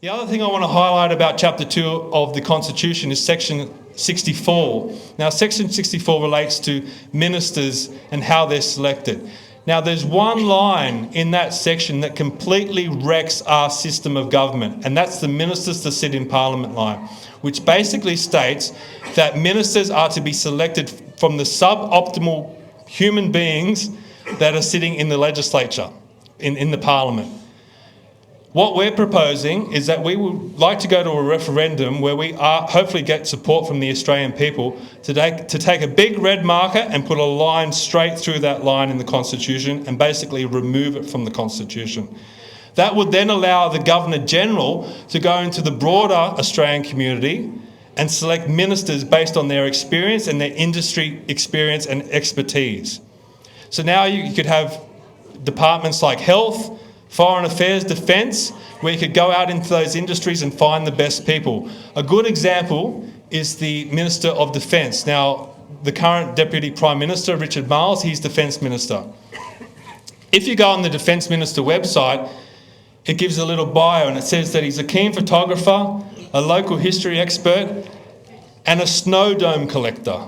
The other thing I want to highlight about Chapter 2 of the Constitution is Section 64. Now, Section 64 relates to ministers and how they're selected. Now, there's one line in that section that completely wrecks our system of government, and that's the ministers to sit in Parliament line, which basically states that ministers are to be selected from the suboptimal human beings that are sitting in the legislature, in the Parliament. What we're proposing is that we would like to go to a referendum where we hopefully get support from the Australian people to take a big red marker and put a line straight through that line in the Constitution and basically remove it from the Constitution. That would then allow the Governor-General to go into the broader Australian community and select ministers based on their experience and their industry experience and expertise. So now you could have departments like health, foreign affairs, defence, where you could go out into those industries and find the best people. A good example is the Minister of Defence. Now, the current Deputy Prime Minister, Richard Marles, he's Defence Minister. If you go on the Defence Minister website, it gives a little bio and it says that he's a keen photographer, a local history expert, and a snow dome collector.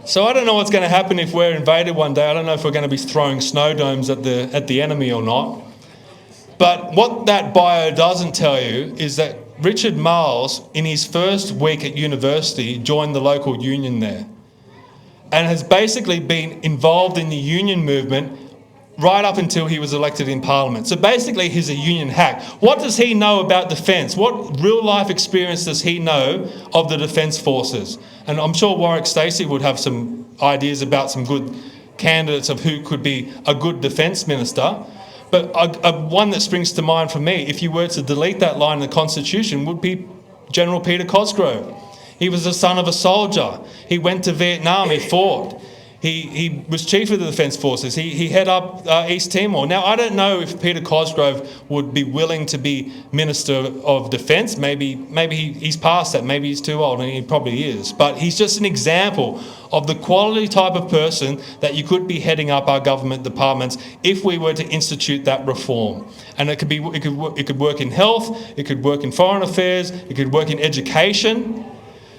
So I don't know what's going to happen if we're invaded one day. I don't know if we're going to be throwing snow domes at the enemy or not. But what that bio doesn't tell you is that Richard Marles, in his first week at university, joined the local union there and has basically been involved in the union movement right up until he was elected in Parliament. So basically he's a union hack. What does he know about defence? What real life experience does he know of the Defence Forces? And I'm sure Warwick Stacey would have some ideas about some good candidates of who could be a good Defence Minister. But one that springs to mind for me, if you were to delete that line in the Constitution, would be General Peter Cosgrove. He was the son of a soldier. He went to Vietnam, he fought. He was chief of the Defence Forces. He head up East Timor. Now, I don't know if Peter Cosgrove would be willing to be Minister of Defence. Maybe he's past that. Maybe he's too old, and he probably is. But he's just an example of the quality type of person that you could be heading up our government departments if we were to institute that reform. And it could work in health, it could work in foreign affairs, it could work in education.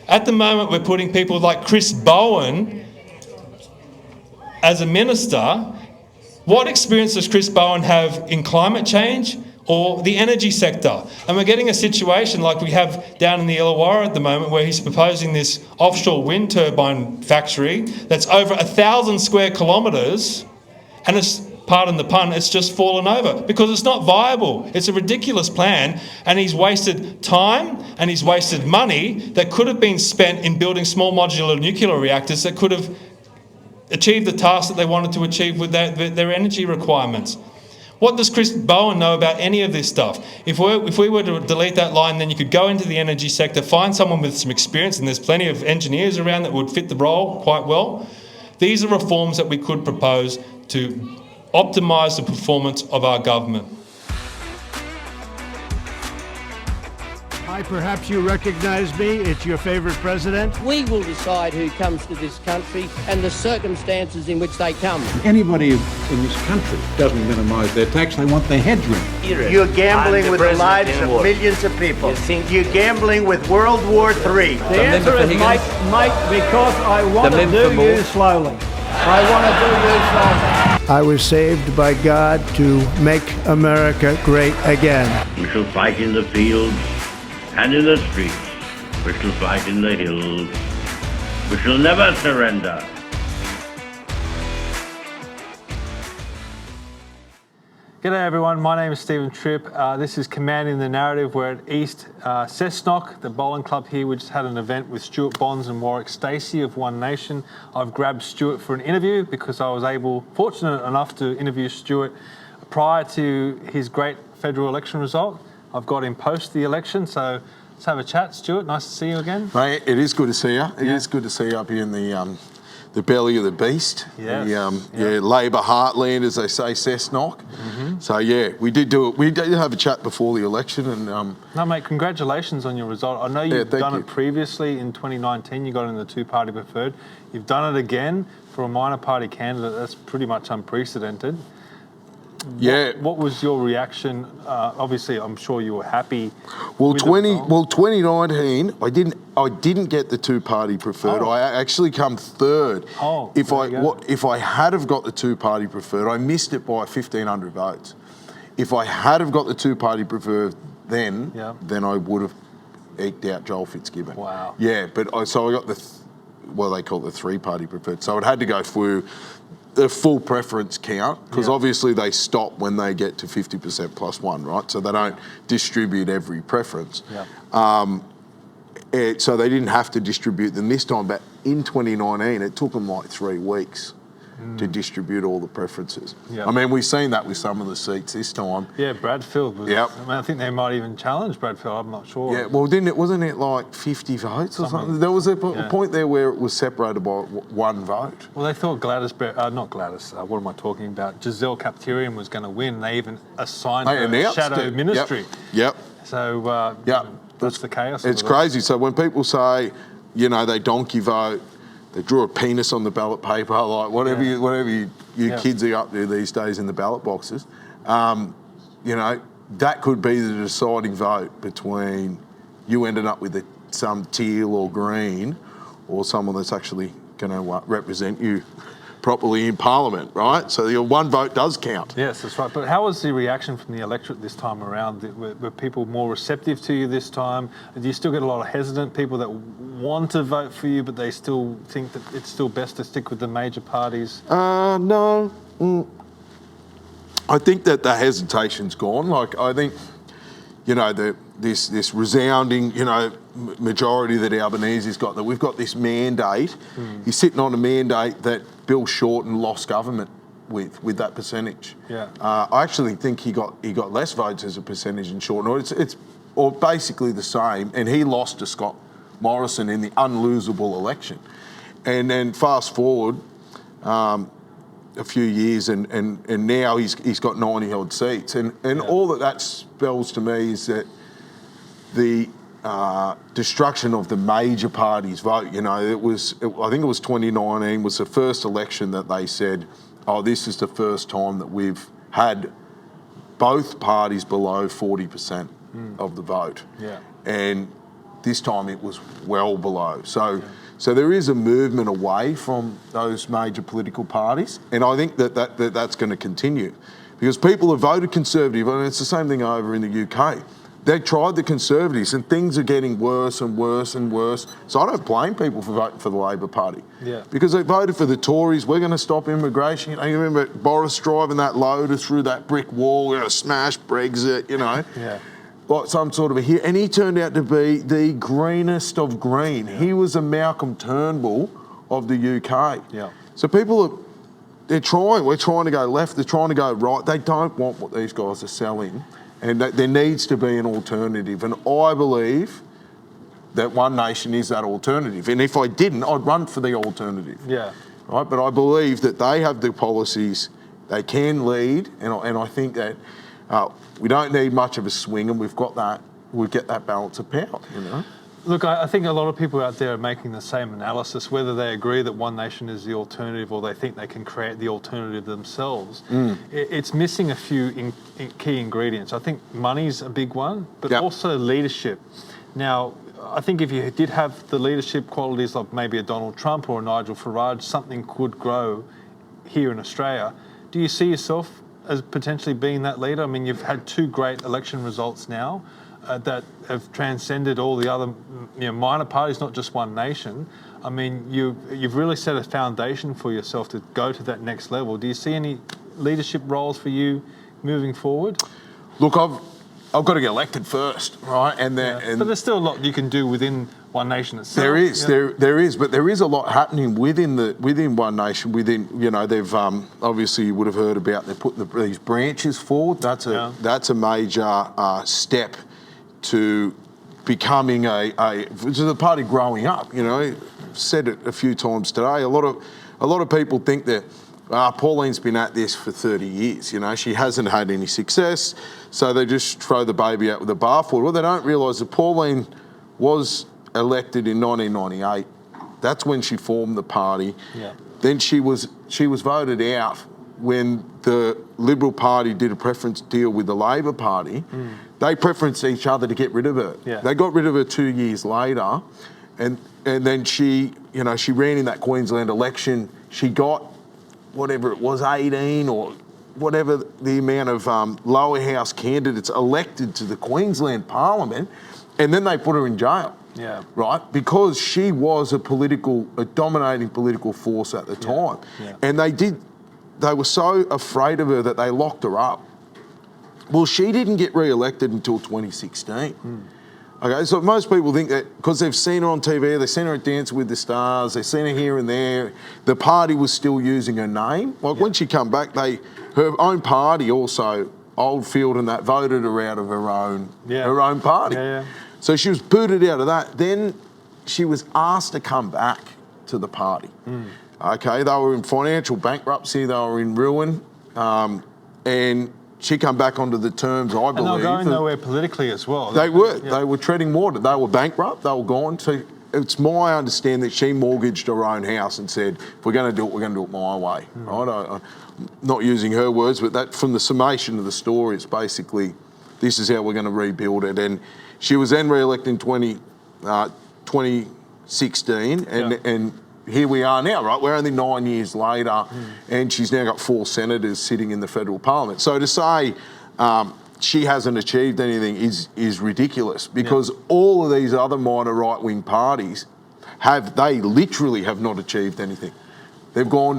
At the moment, we're putting people like Chris Bowen as a minister. What experience does Chris Bowen have in climate change or the energy sector? And we're getting a situation like we have down in the Illawarra at the moment, where he's proposing this offshore wind turbine factory that's over 1,000 square kilometres, and it's, pardon the pun, it's just fallen over because it's not viable. It's a ridiculous plan, and he's wasted time and he's wasted money that could have been spent in building small modular nuclear reactors that could have achieve the task that they wanted to achieve with their energy requirements. What does Chris Bowen know about any of this stuff? If we were to delete that line, then you could go into the energy sector, find someone with some experience, and there's plenty of engineers around that would fit the role quite well. These are reforms that we could propose to optimise the performance of our government. Hi, perhaps you recognize me. It's your favourite president. We will decide who comes to this country and the circumstances in which they come. Anybody in this country doesn't minimise their tax. They want their heads ring. You're gambling with the lives of millions of people. You're gambling with World War III. The answer is Mike, because I want to do you slowly. I was saved by God to make America great again. We shall fight in the fields and in the streets. We shall fight in the hills. We shall never surrender. G'day everyone, my name is Tripp. This is Commanding the Narrative. We're at East Cessnock, the bowling club here. We just had an event with Stuart Bonds and Warwick Stacey of One Nation. I've grabbed Stuart for an interview because I was fortunate enough to interview Stuart prior to his great federal election result. I've got him post the election, so let's have a chat. Stuart, nice to see you again. Mate, it is good to see you. It is good to see you up here in the belly of the beast. Yes. Labor heartland, as they say, Cessnock. Mm-hmm. So yeah, we did do it. We did have a chat before the election, and no, mate, congratulations on your result. I know you've done it previously in 2019. You got in the two-party preferred. You've done it again for a minor party candidate. That's pretty much unprecedented. What was your reaction? Obviously, I'm sure you were happy. Well, with 2019, I didn't get the two-party preferred. I actually come third. Oh, if I had have got the two-party preferred, I missed it by 1,500 votes. If I had have got the two-party preferred then I would have eked out Joel Fitzgibbon. Wow. Yeah, but so I got they call it the three-party preferred. So it had to go through the full preference count, because obviously they stop when they get to 50% plus one, right? So they don't distribute every preference. So they didn't have to distribute them this time, but in 2019, it took them like 3 weeks to distribute all the preferences. I mean, we've seen that with some of the seats this time. Yeah, Bradfield was. I mean, I think they might even challenge Bradfield. I'm not sure. Yeah, well, wasn't it like 50 votes or something? There was a point there where it was separated by 1 vote. Well, they thought not Gladys. What am I talking about? Giselle Capterian was going to win. They even assigned her a shadow ministry. Yep. So that's the chaos. It's crazy. So when people say, they donkey vote, they draw a penis on the ballot paper, like whatever you kids are up to these days in the ballot boxes, that could be the deciding vote between you ending up with some teal or green or someone that's actually going to represent you properly in Parliament, right? So your one vote does count. Yes, that's right. But how was the reaction from the electorate this time around? Were people more receptive to you this time? Do you still get a lot of hesitant people that want to vote for you, but they still think that it's still best to stick with the major parties? No. I think that the hesitation's gone. Like, I think, this resounding, majority that Albanese's got, that we've got this mandate. He's sitting on a mandate that Bill Shorten lost government with that percentage. I actually think he got less votes as a percentage in Shorten, or it's basically the same, and he lost to Scott Morrison in the unlosable election. And then fast forward a few years, and now he's got 90 odd seats, and all that spells to me is that the destruction of the major parties' vote. I think it was 2019 was the first election that they said, this is the first time that we've had both parties below 40% of the vote. And this time it was well below. So there is a movement away from those major political parties, and I think that's going to continue, because people have voted Conservative, and it's the same thing over in the UK. They tried the Conservatives, and things are getting worse and worse and worse. So I don't blame people for voting for the Labor Party. Because they voted for the Tories. We're going to stop immigration. You remember Boris driving that Lotus through that brick wall, we're going to smash Brexit, like some sort of a hero. And he turned out to be the greenest of green. He was a Malcolm Turnbull of the UK. So people we're trying to go left, they're trying to go right. They don't want what these guys are selling. And there needs to be an alternative. And I believe that One Nation is that alternative. And if I didn't, I'd run for the alternative. Right? But I believe that they have the policies, they can lead, and I think that we don't need much of a swing, and we've got that. We get that balance of power, Look, I think a lot of people out there are making the same analysis, whether they agree that One Nation is the alternative or they think they can create the alternative themselves. It's missing a few key ingredients. I think money's a big one, but also leadership. Now, I think if you did have the leadership qualities of maybe a Donald Trump or a Nigel Farage, something could grow here in Australia. Do you see yourself as potentially being that leader? I mean, you've had 2 great election results now. That have transcended all the other minor parties, not just One Nation. I mean, you've really set a foundation for yourself to go to that next level. Do you see any leadership roles for you moving forward? Look, I've got to get elected first, right? And but there's still a lot you can do within One Nation itself. There is, there is, but there is a lot happening within One Nation. They've obviously, you would have heard about, they're putting these branches forward. That's a major step to becoming to the party growing up. Said it a few times today. A lot of people think that Pauline's been at this for 30 years. She hasn't had any success, so they just throw the baby out with the bathwater. Well, they don't realise that Pauline was elected in 1998. That's when she formed the party. Then she was voted out when the Liberal Party did a preference deal with the Labor Party, they preferenced each other to get rid of her. Yeah. They got rid of her 2 years later, and then she ran in that Queensland election. She got whatever it was, 18 or whatever the amount of lower house candidates elected to the Queensland Parliament, and then they put her in jail. Yeah. Right? Because she was a dominating political force at the time. Yeah. And they were so afraid of her that they locked her up. Well, she didn't get re-elected until 2016. Okay, so most people think that because they've seen her on TV, they've seen her at Dancing with the Stars, they've seen her here and there, the party was still using her name. Like when she come back, her own party also, Oldfield and that, voted her out of her own party. Yeah. So she was booted out of that. Then she was asked to come back to the party. Okay, they were in financial bankruptcy, they were in ruin, and she come back onto the terms, I believe. And they were going nowhere politically as well. They were treading water. They were bankrupt, they were gone. So it's my understanding that she mortgaged her own house and said, if we're going to do it, we're going to do it my way. Right? I'm not using her words, but that from the summation of the story, it's basically, this is how we're going to rebuild it. And she was then re-elected in 2016, and here we are now, right? We're only 9 years later, and she's now got 4 senators sitting in the federal parliament. So to say she hasn't achieved anything is ridiculous, because all of these other minor right-wing parties they literally have not achieved anything. They've gone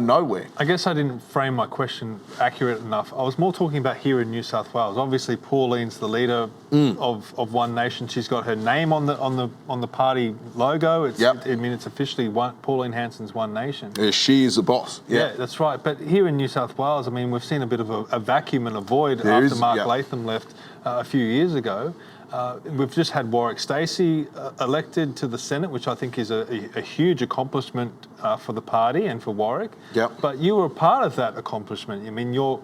nowhere. I guess I didn't frame my question accurate enough. I was more talking about here in New South Wales. Obviously, Pauline's the leader of One Nation. She's got her name on the party logo. It's officially Pauline Hanson's One Nation. Yeah, she is the boss. Yeah, that's right. But here in New South Wales, I mean, we've seen a bit of a vacuum and a void after Mark Latham left a few years ago. We've just had Warwick Stacey elected to the Senate, which I think is a huge accomplishment for the party and for Warwick. Yep. But you were a part of that accomplishment. I mean, your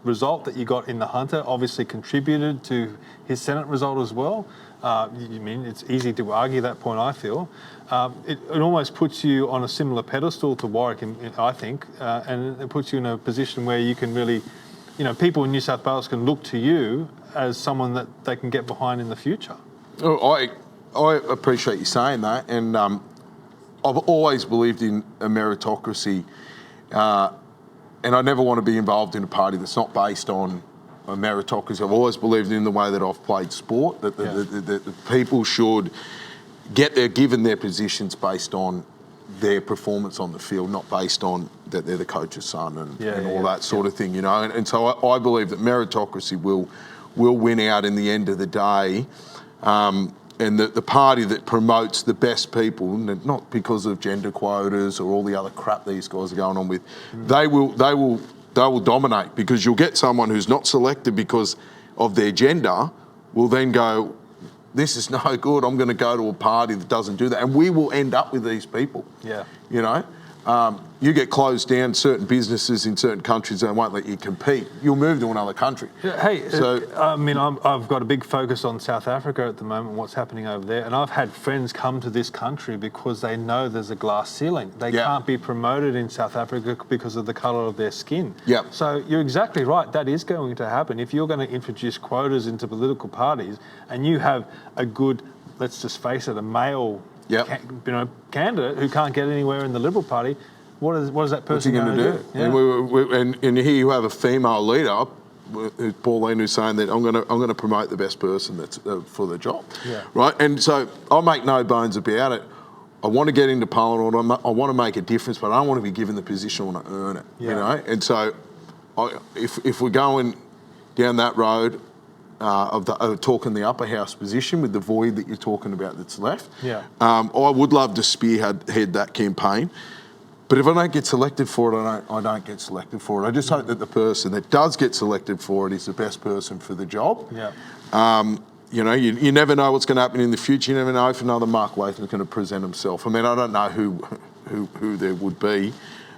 result that you got in the Hunter obviously contributed to his Senate result as well. It's easy to argue that point, I feel. It almost puts you on a similar pedestal to Warwick, I think, and it puts you in a position where you can really, people in New South Wales can look to you as someone that they can get behind in the future. I appreciate you saying that, and I've always believed in a meritocracy, and I never want to be involved in a party that's not based on a meritocracy. I've always believed in the way that I've played sport, that the people should get given their positions based on their performance on the field, not based on that they're the coach's son and all that sort of thing, And so I believe that meritocracy will win out in the end of the day, and the party that promotes the best people, not because of gender quotas or all the other crap these guys are going on with, they will dominate, because you'll get someone who's not selected because of their gender will then go, this is no good, I'm going to go to a party that doesn't do that, and we will end up with these people. Yeah. You get closed down, certain businesses in certain countries, they won't let you compete. You'll move to another country. Yeah, hey, I've got a big focus on South Africa at the moment, what's happening over there, and I've had friends come to this country because they know there's a glass ceiling. They can't be promoted in South Africa because of the colour of their skin. Yeah. So you're exactly right, that is going to happen. If you're going to introduce quotas into political parties and you have a good, let's just face it, a male candidate who can't get anywhere in the Liberal Party, what is that person going to do? Yeah. And here you have a female leader, Pauline, who's saying that I'm going to promote the best person that's for the job, right? And so I make no bones about it. I want to get into Parliament. I want to make a difference, but I don't want to be given the position. I want to earn it, And so, if we're going down that road of talking the upper house position with the void that you're talking about that's left, I would love to spearhead that campaign. But if I don't get selected for it, I don't get selected for it. I just hope that the person that does get selected for it is the best person for the job. Yeah. You never know what's going to happen in the future. You never know if another Mark Latham is going to present himself. I mean, I don't know who there would be,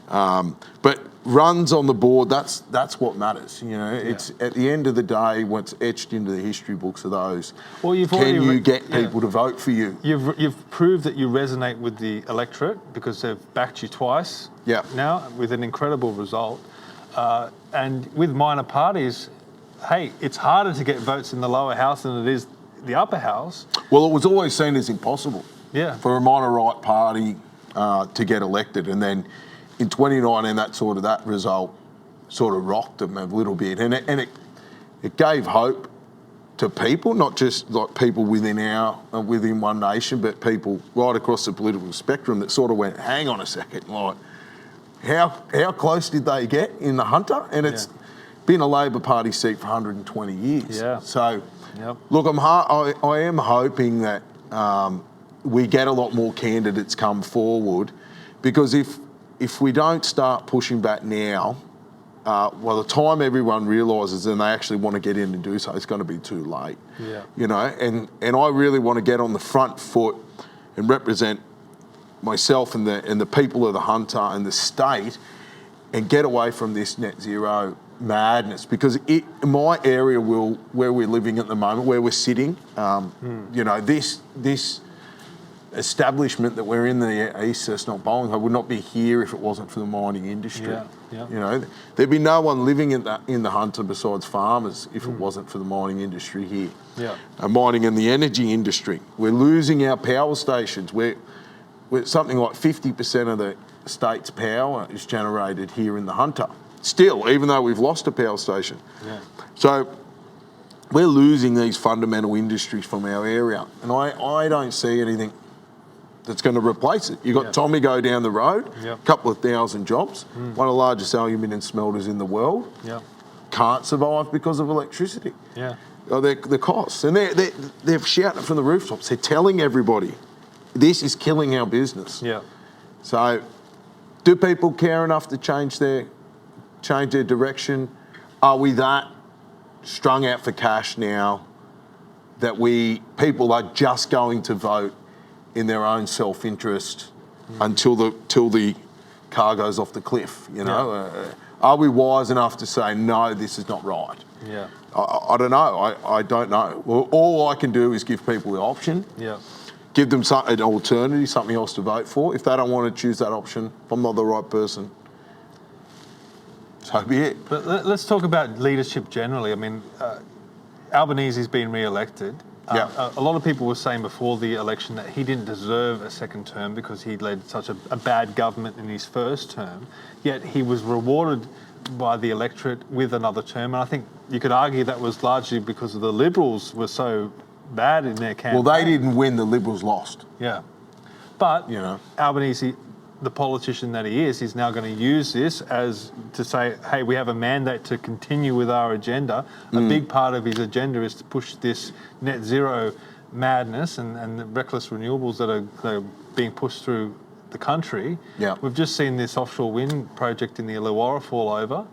but runs on the board. That's what matters. It's at the end of the day, what's etched into the history books of those. Well, can you get people to vote for you? You've proved that you resonate with the electorate because they've backed you twice. Yeah. Now with an incredible result. And with minor parties, hey, it's harder to get votes in the lower house than it is the upper house. Well, it was always seen as impossible for a minor right party to get elected. And then in 2019, that result sort of rocked them a little bit. And it gave hope to people, not just like people within One Nation, but people right across the political spectrum that sort of went, hang on a second, like, how close did they get in the Hunter? And it's been a Labor Party seat for 120 years. Yeah. So, look, I am hoping that we get a lot more candidates come forward, because if we don't start pushing back now, by the time everyone realises and they actually want to get in and do so, it's going to be too late. Yeah. You know, and I really want to get on the front foot and represent myself and the people of the Hunter and the state, and get away from this net zero madness, because my area where we're living at the moment, where we're sitting, you know, this establishment that we're in, the East Cessnock bowling club, would not be here if it wasn't for the mining industry. You know, there'd be no one living in the Hunter besides farmers if it wasn't for the mining industry here. Mining and the energy industry. We're losing our power stations. We're something like 50% of the state's power is generated here in the Hunter. Still, even though we've lost a power station. So we're losing these fundamental industries from our area, and I don't see anything that's going to replace it. You've got Tommy go down the road, a couple of thousand jobs, one of the largest aluminium smelters in the world, can't survive because of electricity. The costs. And they're shouting it from the rooftops. They're telling everybody, this is killing our business. So do people care enough to change their direction? Are we that strung out for cash now that people are just going to vote in their own self-interest until the car goes off the cliff? You know, are we wise enough to say, no, this is not right? I don't know. I don't know. Well, all I can do is give people the option. Give them an alternative, something else to vote for. If they don't want to choose that option, if I'm not the right person, so be it. But let's talk about leadership generally. I mean, Albanese's been re-elected. A lot of people were saying before the election that he didn't deserve a second term because he led such a bad government in his first term, yet he was rewarded by the electorate with another term. And I think you could argue that was largely because of the Liberals were so bad in their campaign. Well, they didn't win, the Liberals lost. But, you know, Albanese, the politician that he is, he's now going to use this as to say, hey, we have a mandate to continue with our agenda. A big part of his agenda is to push this net zero madness and the reckless renewables that are being pushed through the country. We've just seen this offshore wind project in the Illawarra fall over,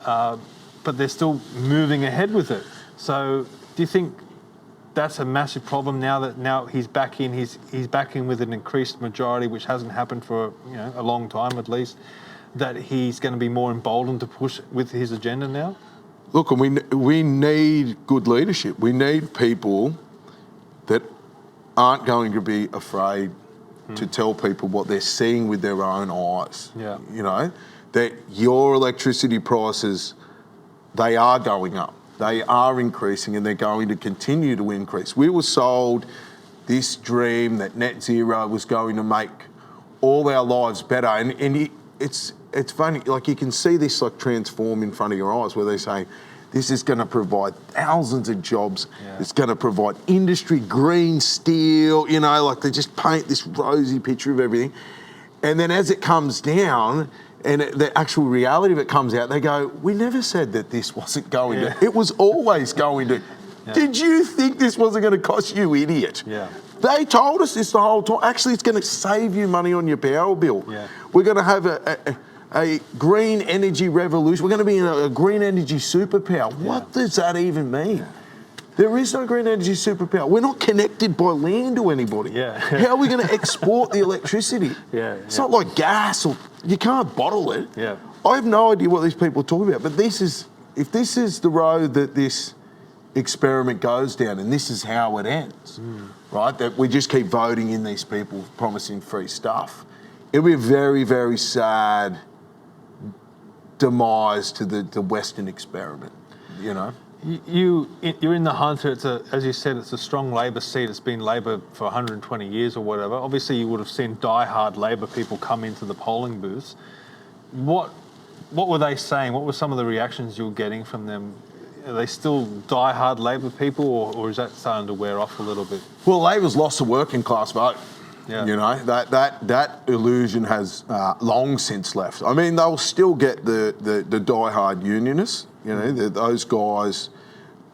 but they're still moving ahead with it. So do you think that's a massive problem now he's back in? He's back in with an increased majority, which hasn't happened for a long time at least. That he's going to be more emboldened to push with his agenda now. Look, and we need good leadership. We need people that aren't going to be afraid to tell people what they're seeing with their own eyes. You know, that your electricity prices, they are going up. They are increasing, and they're going to continue to increase. We were sold this dream that net zero was going to make all our lives better, and it's funny. Like, you can see this like transform in front of your eyes, where they say this is going to provide thousands of jobs. It's going to provide industry, green steel. You know, like they just paint this rosy picture of everything, and then as it comes down, and the actual reality of it comes out, they go, we never said that this wasn't going to, it was always going to. Did you think this wasn't going to cost you, idiot? They told us this the whole time. Actually, it's going to save you money on your power bill. We're going to have a green energy revolution. We're going to be in a green energy superpower. What does that even mean? There is no green energy superpower. We're not connected by land to anybody. How are we going to export the electricity? It's not like gas, or you can't bottle it. I have no idea what these people are talking about, but if this is the road that this experiment goes down, and this is how it ends, right? That we just keep voting in these people promising free stuff. It'll be a very, very sad demise to the Western experiment, you know. You're in the hunt. As you said, it's a strong Labor seat. It's been Labor for 120 years or whatever. Obviously, you would have seen die-hard Labor people come into the polling booths. What were they saying? What were some of the reactions you were getting from them? Are they still die-hard Labor people, or is that starting to wear off a little bit? Well, Labor's lost the working class vote. Yeah. You know, that illusion has long since left. I mean, they'll still get the die-hard unionists. You know, those guys,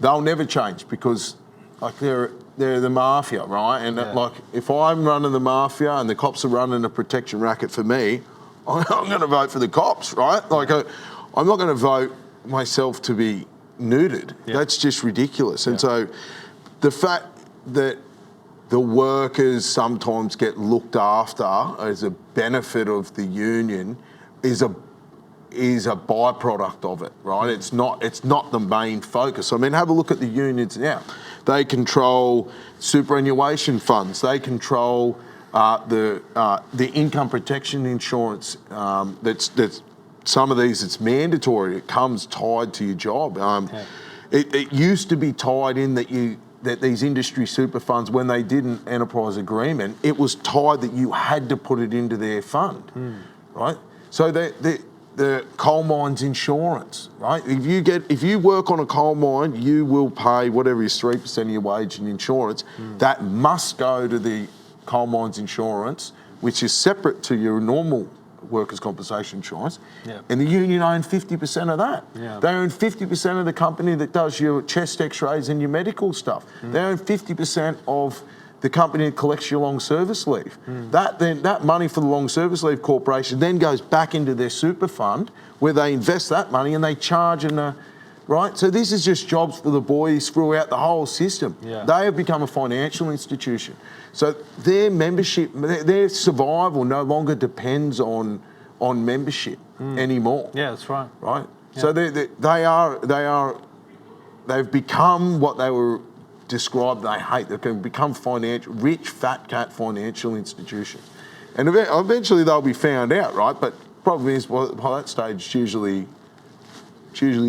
they'll never change because, like, they're the mafia, right? And like, if I'm running the mafia and the cops are running a protection racket for me, I'm going to vote for the cops, right? Like, I'm not going to vote myself to be neutered. Yeah. That's just ridiculous. And so, the fact that the workers sometimes get looked after as a benefit of the union is a byproduct of it, right? It's not the main focus. I mean, have a look at the unions now. They control superannuation funds. They control the income protection insurance. That's some of these. It's mandatory. It comes tied to your job. It used to be tied in that these industry super funds, when they did an enterprise agreement, it was tied that you had to put it into their fund, right? So the coal mine's insurance, right? If you work on a coal mine, you will pay whatever is 3% of your wage in insurance. That must go to the coal mine's insurance, which is separate to your normal workers' compensation insurance. Yeah. And the union own 50% of that. Yeah. They own 50% of the company that does your chest x-rays and your medical stuff. They own 50% of the company that collects your long service leave. That money for the long service leave corporation then goes back into their super fund where they invest that money and they charge right? So this is just jobs for the boys throughout the whole system. Yeah. They have become a financial institution. So their membership, their survival no longer depends on membership anymore. Yeah, that's right. Right? Yeah. So they've become what they were described they hate. They can become rich, fat cat financial institution. And eventually they'll be found out, right? But problem is, by that stage, it's usually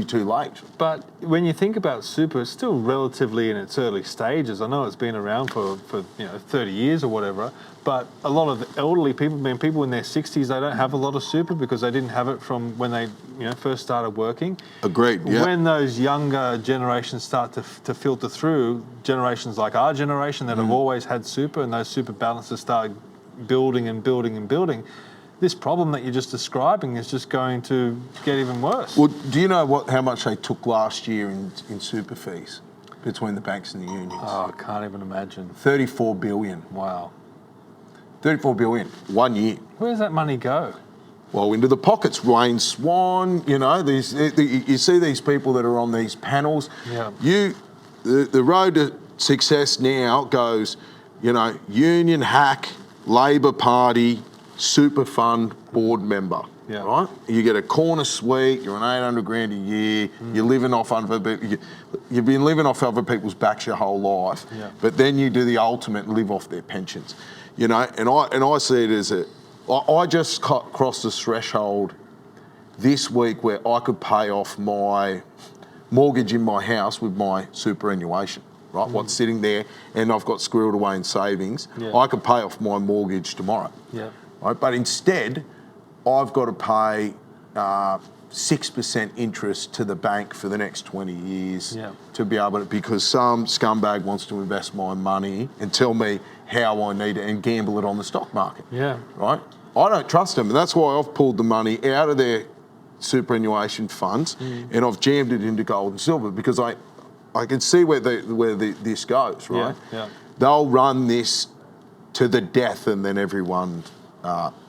too late. But when you think about super, it's still relatively in its early stages. I know it's been around for 30 years or whatever, but a lot of the elderly people, people in their 60s, they don't have a lot of super because they didn't have it from when they first started working. Agreed, yeah. When those younger generations start to filter through, generations like our generation that have always had super, and those super balances start building and building and building, this problem that you're just describing is just going to get even worse. Well, do you know how much they took last year in super fees between the banks and the unions? Oh, I can't even imagine. 34 billion. Wow. 34 billion, 1 year. Where does that money go? Well, into the pockets. Wayne Swan, you see these people that are on these panels. Yeah. The road to success now goes, union hack, Labor Party, super fund board member, right? You get a corner suite, you're on 800 grand a year, you're living off you've been living off other people's backs your whole life, but then you do the ultimate and live off their pensions, and I see it as I just crossed the threshold this week where I could pay off my mortgage in my house with my superannuation. Right, what's sitting there, and I've got squirreled away in savings. I could pay off my mortgage tomorrow. Yeah. Right, but instead, I've got to pay 6% interest to the bank for the next 20 years to be able to, because some scumbag wants to invest my money and tell me how I need it and gamble it on the stock market. Yeah. Right? I don't trust them, and that's why I've pulled the money out of their superannuation funds and I've jammed it into gold and silver because I can see where this goes, right? Yeah. They'll run this to the death, and then everyone,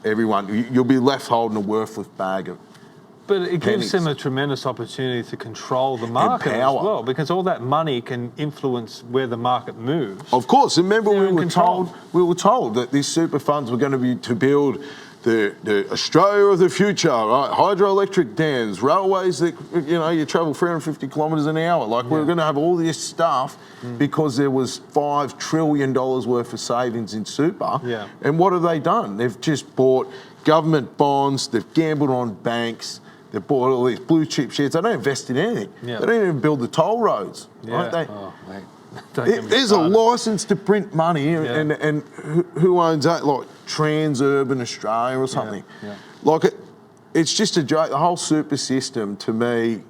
you'll be left holding a worthless bag of. But it gives them a tremendous opportunity to control the market as well, because all that money can influence where the market moves. Of course, remember we were told that these super funds were going to be to build the Australia of the future, right? Hydroelectric dams, railways that you travel 350 kilometres an hour. Like we were going to have all this stuff because there was $5 trillion worth of savings in super. Yeah. And what have they done? They've just bought government bonds. They've gambled on banks. They've bought all these blue chip shares. They don't invest in anything. Yeah. They don't even build the toll roads. Yeah. Right? Oh, mate. Don't get me There's a started. license to print money, and who owns that? Like Transurban Australia or something. Yeah. Like it's just a joke. The whole super system to me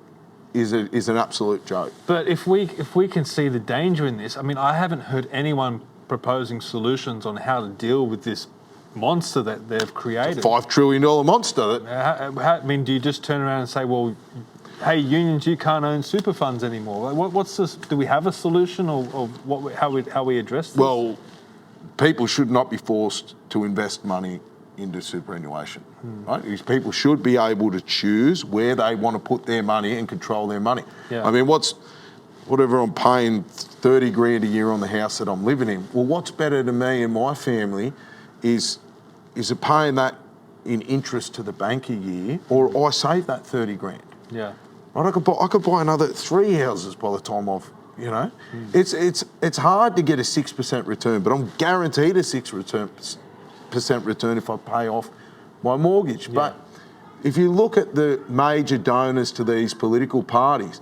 is an absolute joke. But if we can see the danger in this, I mean, I haven't heard anyone proposing solutions on how to deal with this monster that they've created. $5 trillion monster. I mean, do you just turn around and say, well, hey, unions, you can't own super funds anymore? What's this? Do we have a solution, or how we address this? Well, people should not be forced to invest money into superannuation, right? These people should be able to choose where they want to put their money and control their money. Yeah. I mean, whatever I'm paying 30 grand a year on the house that I'm living in. Well, what's better to me and my family is it paying that in interest to the bank a year, or I save that 30 grand. Yeah. Right, I could buy another 3 houses by the time I've, you know. It's hard to get a 6% return, but I'm guaranteed a 6% return if I pay off my mortgage. Yeah. But if you look at the major donors to these political parties,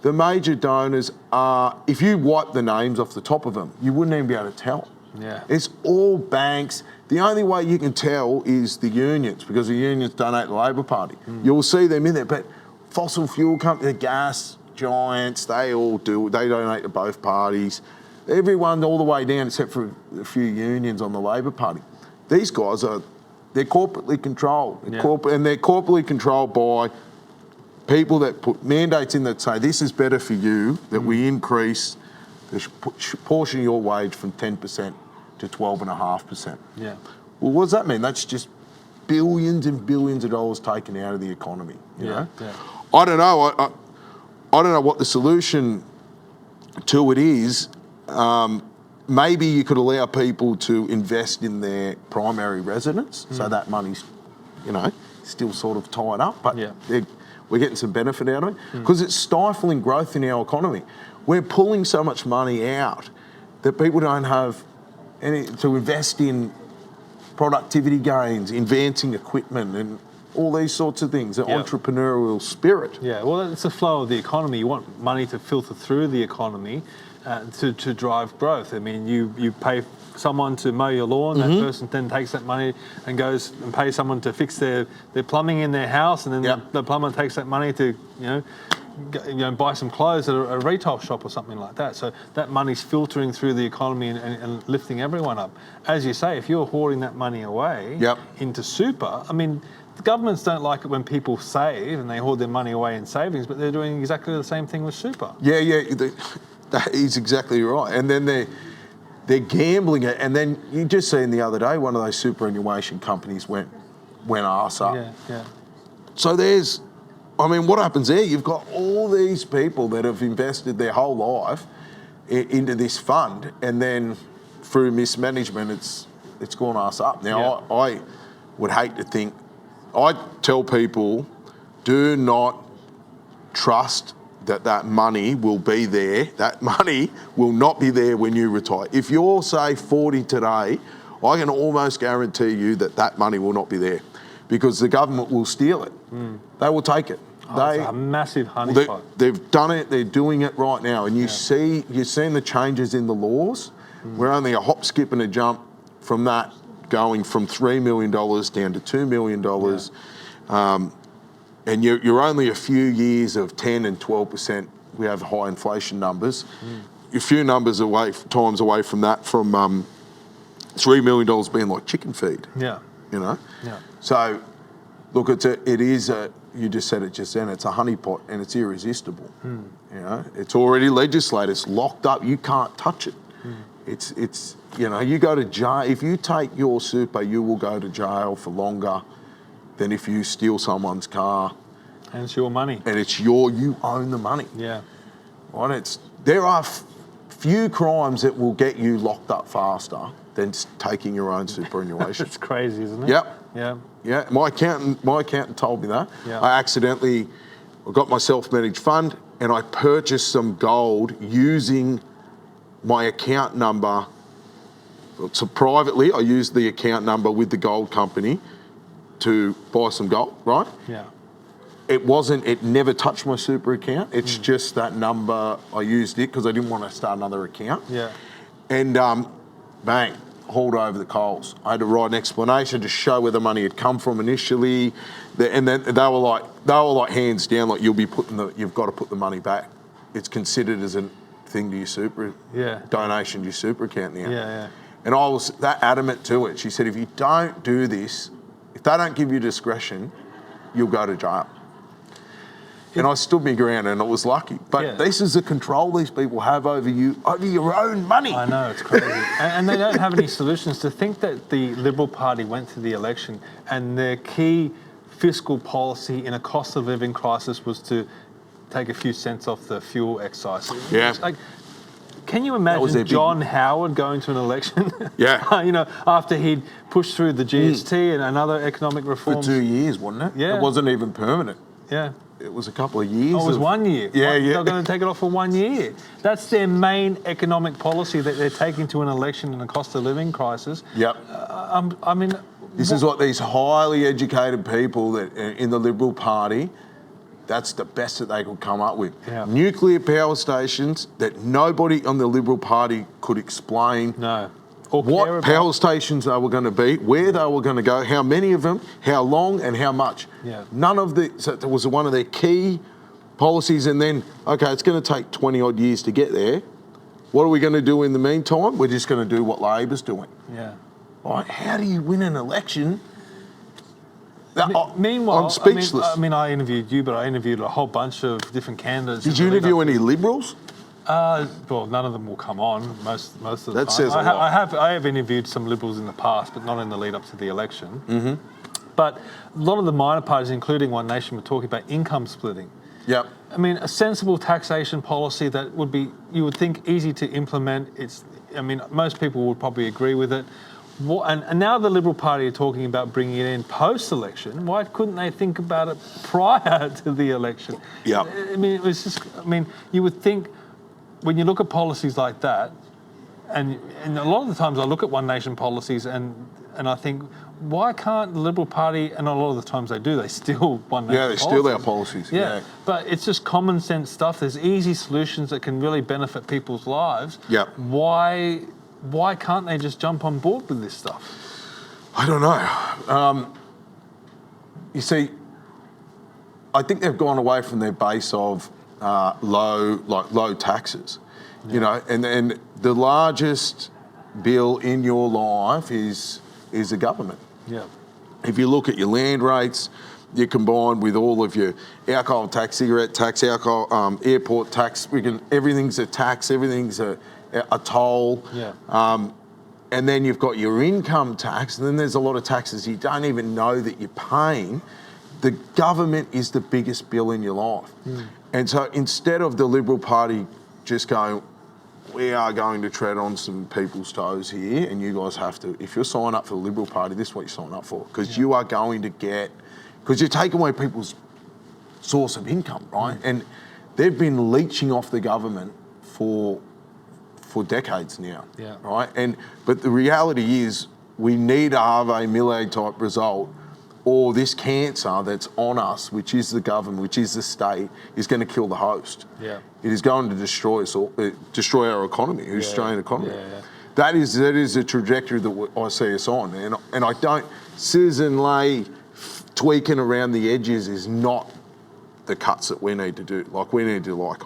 the major donors are, if you wipe the names off the top of them, you wouldn't even be able to tell. Yeah. It's all banks. The only way you can tell is the unions, because the unions donate the Labor Party. You'll see them in there, but fossil fuel companies, the gas giants, they all do. They donate to both parties. Everyone all the way down, except for a few unions on the Labor Party. These guys they're corporately controlled. And they're corporately controlled by people that put mandates in that say, this is better for you, that we increase the portion of your wage from 10% to 12.5%. Yeah. Well, what does that mean? That's just billions and billions of dollars taken out of the economy. You know? Yeah. I don't know. I don't know what the solution to it is. Maybe you could allow people to invest in their primary residence, so that money's, you know, still sort of tied up, but we're getting some benefit out of it, because it's stifling growth in our economy. We're pulling so much money out that people don't have any to invest in productivity gains, advancing equipment, and all these sorts of things, the entrepreneurial spirit. Yeah, well, it's the flow of the economy. You want money to filter through the economy to drive growth. I mean, you pay someone to mow your lawn, that person then takes that money and goes and pays someone to fix their plumbing in their house, and then the plumber takes that money to, you know, buy some clothes at a retail shop or something like that. So that money's filtering through the economy and lifting everyone up. As you say, if you're hoarding that money away into super, I mean, the governments don't like it when people save and they hoard their money away in savings, but they're doing exactly the same thing with super. That is exactly right. And then they're gambling it, and then you just seen the other day one of those superannuation companies went arse up. Yeah. So I mean, what happens there? You've got all these people that have invested their whole life into this fund, and then through mismanagement, it's gone arse up. Now, I would hate to think. I tell people, do not trust that money will be there. That money will not be there when you retire. If you're, say, 40 today, I can almost guarantee you that money will not be there, because the government will steal it. They will take it. It's a massive honeypot. They've done it. They're doing it right now. And you've seen the changes in the laws. We're only a hop, skip and a jump from that, going from $3 million down to $2 million. And you're only a few years of 10 and 12%. We have high inflation numbers. A few times away from that, from $3 million being like chicken feed. Yeah. You know? Yeah. So, look, you just said it just then, it's a honeypot and it's irresistible. You know, it's already legislated, it's locked up, you can't touch it. It's you know, you go to jail. If you take your super, you will go to jail for longer than if you steal someone's car. And it's your money. And you own the money. Yeah. Right? There are few crimes that will get you locked up faster than taking your own superannuation. It's crazy, isn't it? Yep. Yeah. Yeah. My accountant told me that. Yeah. I got my self-managed fund, and I purchased some gold using my account number. So privately, I used the account number with the gold company to buy some gold, right? Yeah. it never touched my super account. It's just that number, I used it because I didn't want to start another account. Yeah. And bang, hauled over the coals. I had to write an explanation to show where the money had come from initially. And then they were like hands down, like you've got to put the money back. It's considered as a thing to your super donation to your super account now. Yeah. And I was that adamant to it. She said, if you don't do this, if they don't give you discretion, you'll go to jail. And I stood my ground, and I was lucky. But this is the control these people have over you, over your own money. I know, it's crazy. and they don't have any solutions. To think that the Liberal Party went to the election and their key fiscal policy in a cost of living crisis was to take a few cents off the fuel excise. Yeah. Like, can you imagine John Howard going to an election? Yeah. After he'd pushed through the GST and another economic reforms. For 2 years, wasn't it? Yeah. It wasn't even permanent. Yeah. It was a couple of years. Oh, it was 1 year. Yeah. They're going to take it off for 1 year. That's their main economic policy that they're taking to an election in a cost of living crisis. Yep. I mean... This is what these highly educated people that in the Liberal Party, that's the best that they could come up with. Yeah. Nuclear power stations that nobody on the Liberal Party could explain. No. What power stations they were going to be, where they were going to go, how many of them, how long and how much. Yeah. None of so that was one of their key policies. And then, okay, it's going to take 20 odd years to get there. What are we going to do in the meantime? We're just going to do what Labor's doing. Yeah. Right? How do you win an election? Meanwhile, I'm speechless. I interviewed you, but I interviewed a whole bunch of different candidates. Did you interview any Liberals? Well, none of them will come on most of the that time. Says a lot. I have interviewed some Liberals in the past, but not in the lead up to the election. Mm-hmm. But a lot of the minor parties, including One Nation, were talking about income splitting. Yep. I mean, a sensible taxation policy that would be, you would think, easy to implement. Most people would probably agree with it. And now the Liberal Party are talking about bringing it in post-election. Why couldn't they think about it prior to the election? Yeah. I mean, it was just. I mean, you would think when you look at policies like that, and a lot of the times I look at One Nation policies and I think, why can't the Liberal Party? And a lot of the times they do. They steal One Nation. Yeah, they steal our policies. Yeah. But it's just common sense stuff. There's easy solutions that can really benefit people's lives. Yeah. Why can't they just jump on board with this stuff? I don't know. You see, I think they've gone away from their base of low taxes. Yeah. And the largest bill in your life is the government. Yeah. If you look at your land rates, you combine with all of your alcohol tax, cigarette tax, airport tax. Everything's a tax. Everything's a toll. Yeah. And then you've got your income tax, and then there's a lot of taxes you don't even know that you're paying. The government is the biggest bill in your life. Mm. And so instead of the Liberal Party just going, we are going to tread on some people's toes here, and you guys have to, if you're signing up for the Liberal Party, this is what you sign up for, because you are going to get, because you're taking away people's source of income, right? Mm. And they've been leeching off the government for decades now, right? But the reality is we need to have a Millet type result, or this cancer that's on us, which is the government, which is the state, is going to kill the host. Yeah. It is going to destroy us all, destroy our economy, the Australian economy. Yeah. That is the trajectory that I see us on, and I don't, citizen lay tweaking around the edges is not the cuts that we need to do.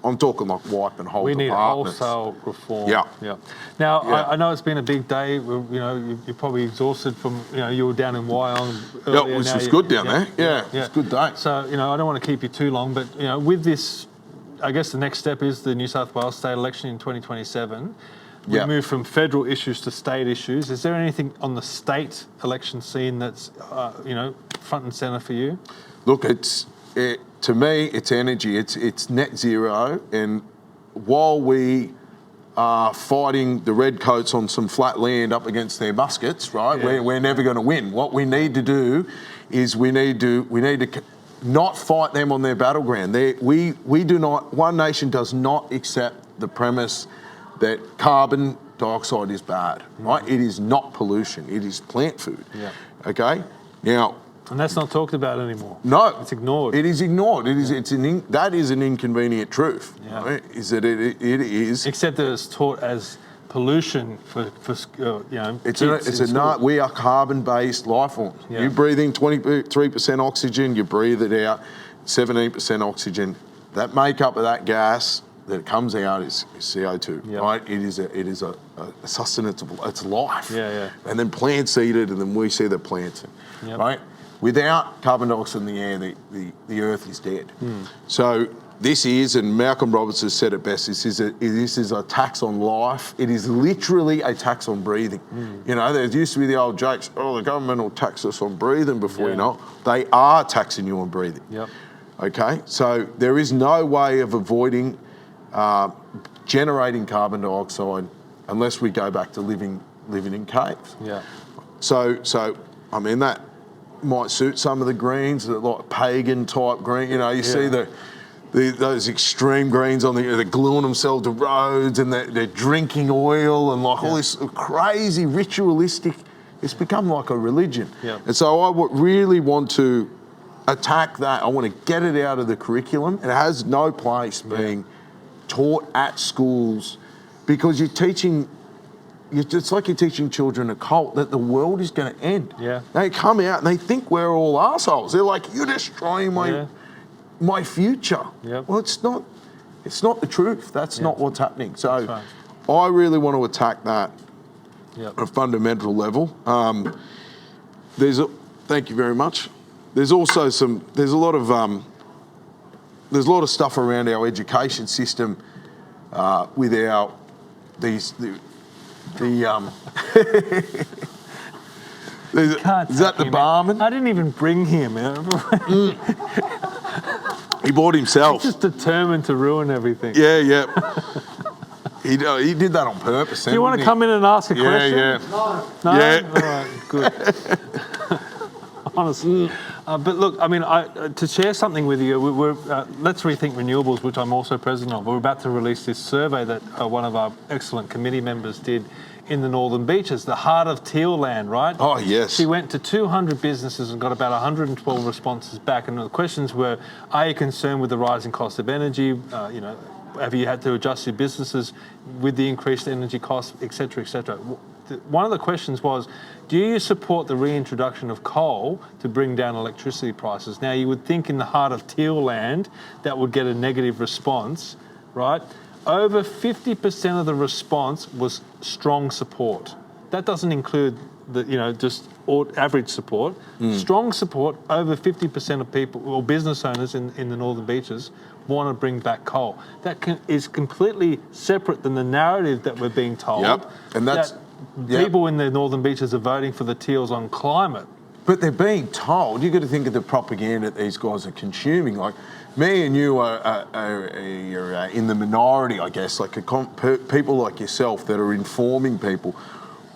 I'm talking like wipe and hold. We need departments. wholesale reform. Yeah. Now, I know it's been a big day. You're probably exhausted from, you were down in Wyong earlier. Yeah, it was good down there. Yeah, it was a good day. So, I don't want to keep you too long, but, with this, I guess the next step is the New South Wales state election in 2027. We move from federal issues to state issues. Is there anything on the state election scene that's, front and centre for you? Look, to me, it's energy. It's net zero. And while we are fighting the redcoats on some flat land up against their muskets, right? Yeah. We're never going to win. What we need to do is we need to not fight them on their battleground. We do not. One Nation does not accept the premise that carbon dioxide is bad. Right? It is not pollution. It is plant food. Yeah. Okay. Now, And that's not talked about anymore. No. It's ignored. It is ignored. That is an inconvenient truth. Yeah. Right? Is that it is. Except that it's taught as pollution for we are carbon-based life forms. Yeah. You breathe in 23% oxygen, you breathe it out 17% oxygen. That makeup of that gas that comes out is CO2, Yep. right? It is a sustainable. It's life. Yeah. And then plants eat it, and then we see the plants, Yep. right? Without carbon dioxide in the air, the Earth is dead. So this is, and Malcolm Roberts has said it best, this is a tax on life. It is literally a tax on breathing. You know, there used to be the old jokes, the government will tax us on breathing before you know it. They are taxing you on breathing. Yep. Okay, so there is no way of avoiding generating carbon dioxide unless we go back to living in caves. Yeah. So I mean, that might suit some of the Greens, like pagan type green. You know, you see those extreme Greens they're gluing themselves to roads, and they're drinking oil and all this crazy ritualistic. It's become like a religion. Yeah. And so I really want to attack that. I want to get it out of the curriculum. It has no place being taught at schools, because you're teaching. It's like you're teaching children a cult that the world is going to end. Yeah. They come out and they think we're all assholes. They're like, you're destroying my future. Yep. Well, it's not the truth. That's not what's happening. So right. I really want to attack that Yep. at a fundamental level. Thank you very much. There's also there's a lot of stuff around our education system with is that the barman? I didn't even bring him. He bought himself. He's just determined to ruin everything. Yeah. He did that on purpose. Do you want to come in and ask a question? Yeah. No? Yeah. All right, good. Honestly. But look, I mean, to share something with you, we're Let's Rethink Renewables, which I'm also president of. We're about to release this survey that one of our excellent committee members did in the Northern Beaches, the heart of teal land, right? Oh, yes. She went to 200 businesses and got about 112 responses back. And the questions were, are you concerned with the rising cost of energy? Have you had to adjust your businesses with the increased energy costs, et cetera, et cetera? One of the questions was, do you support the reintroduction of coal to bring down electricity prices? Now, you would think in the heart of teal land that would get a negative response, right? Over 50% of the response was strong support. That doesn't include just average support. Strong support, over 50% of people or business owners in the Northern Beaches want to bring back coal. That is completely separate than the narrative that we're being told. Yep. And that's... People in the Northern Beaches are voting for the teals on climate. But they're being told, you've got to think of the propaganda that these guys are consuming. Like, me and you are in the minority, I guess, like people like yourself that are informing people.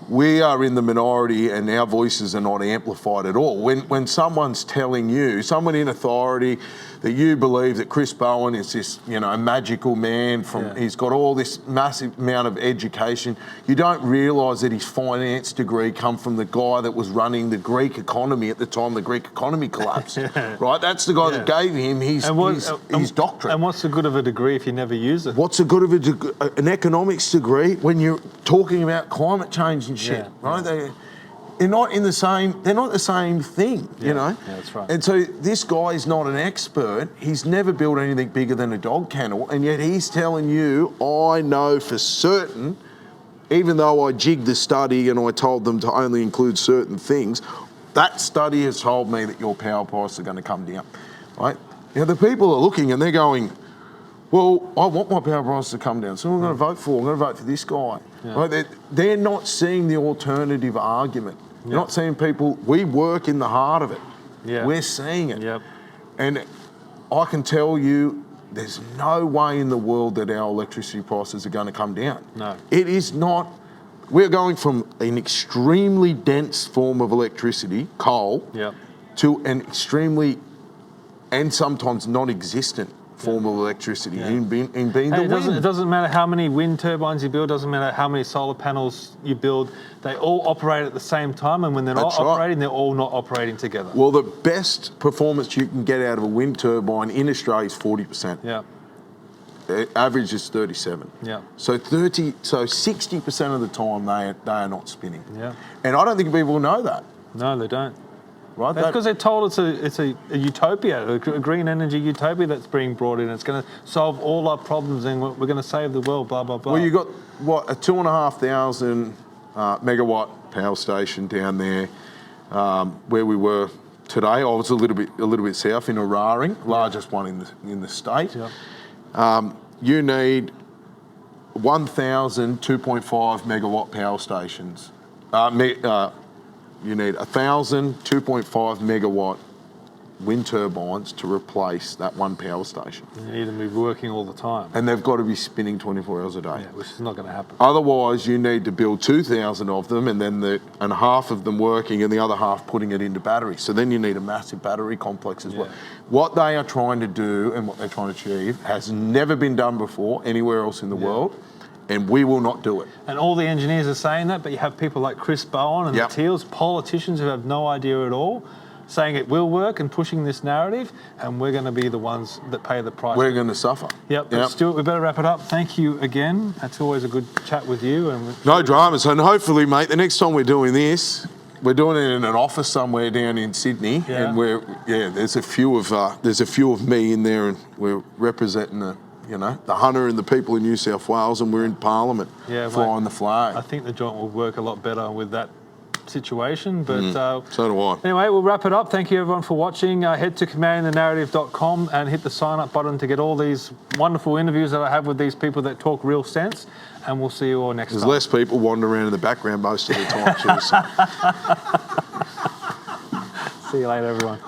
We are in the minority and our voices are not amplified at all. When someone's telling you, someone in authority, that you believe that Chris Bowen is this, a magical man he's got all this massive amount of education. You don't realise that his finance degree come from the guy that was running the Greek economy at the time the Greek economy collapsed. Right? That's the guy that gave him his doctorate. And what's the good of a degree if you never use it? What's the good of an economics degree when you're talking about climate change and shit, right? They're not the same thing, you know? Yeah, that's right. And so this guy is not an expert. He's never built anything bigger than a dog kennel, and yet he's telling you, I know for certain, even though I jigged the study and I told them to only include certain things, that study has told me that your power prices are going to come down, right? The people are looking and they're going, well, I want my power prices to come down, so I'm going to vote for this guy. Yeah. Right? They're not seeing the alternative argument. They're not seeing people, we work in the heart of it. Yeah. We're seeing it. Yep. And I can tell you, there's no way in the world that our electricity prices are going to come down. No. It is not. We're going from an extremely dense form of electricity, coal, to an extremely and sometimes non-existent form of electricity in being the wind. It doesn't matter how many wind turbines you build, doesn't matter how many solar panels you build, they all operate at the same time, and when they're not operating, they're all not operating together. Well, the best performance you can get out of a wind turbine in Australia is 40%. Yeah. The average is 37. Yeah. So 60% of the time they are not spinning. Yeah. And I don't think people know that. No, they don't. Right? That's because they're told it's a utopia, a green energy utopia that's being brought in. It's going to solve all our problems and we're going to save the world, blah, blah, blah. Well, you got, a 2,500 megawatt power station down there where we were today. I was a little bit south in Araring, largest one in the state. Yep. You need 1,000 2.5 megawatt power stations. You need 1,000 2.5 megawatt wind turbines to replace that one power station. You need to be working all the time. And they've got to be spinning 24 hours a day. Yeah, which is not going to happen. Otherwise, you need to build 2,000 of them and half of them working and the other half putting it into batteries. So then you need a massive battery complex as well. What they are trying to do and what they're trying to achieve has never been done before anywhere else in the world. And we will not do it. And all the engineers are saying that, but you have people like Chris Bowen and the Teals, politicians who have no idea at all, saying it will work and pushing this narrative, and we're going to be the ones that pay the price. We're going to suffer. But Stuart, we better wrap it up. Thank you again. It's always a good chat with you. And no dramas. And hopefully, mate, the next time we're doing this, we're doing it in an office somewhere down in Sydney, and there's a few of me in there, and we're representing the hunter and the people in New South Wales, and we're in Parliament flying the flag. I think the joint will work a lot better with that situation, but so do I. Anyway, we'll wrap it up. Thank you everyone for watching. Head to commandingthenarrative.com and hit the sign up button to get all these wonderful interviews that I have with these people that talk real sense, and we'll see you all next time. There's less people wandering around in the background most of the time too. So. See you later, everyone.